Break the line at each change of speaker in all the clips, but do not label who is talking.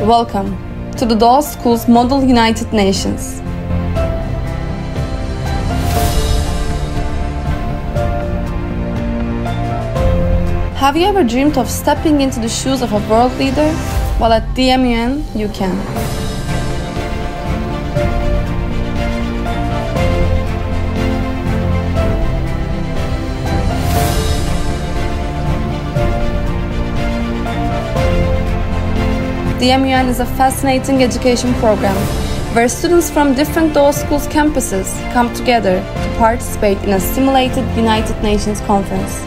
Welcome to the DOA School's Model United Nations. Have you ever dreamed of stepping into the shoes of a world leader? Well, at the MUN, you can. The MUN is a fascinating education program where students from different DOA Schools campuses come together to participate in a simulated United Nations conference.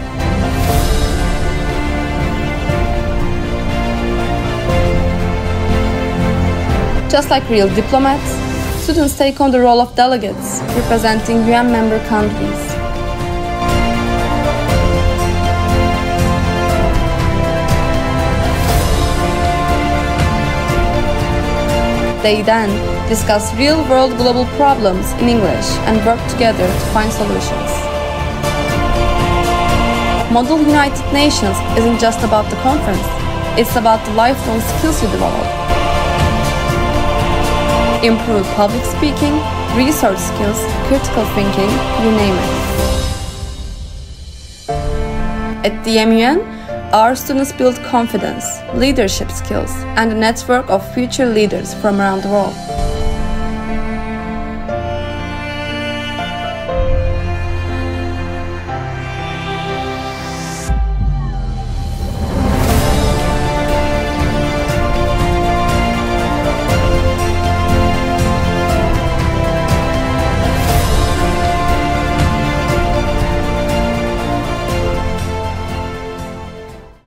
Just like real diplomats, students take on the role of delegates representing UN member countries. They then discuss real-world global problems in English and work together to find solutions. Model United Nations isn't just about the conference, it's about the lifelong skills you develop. Improve public speaking, research skills, critical thinking, you name it. At the MUN, our students build confidence, leadership skills, and a network of future leaders from around the world.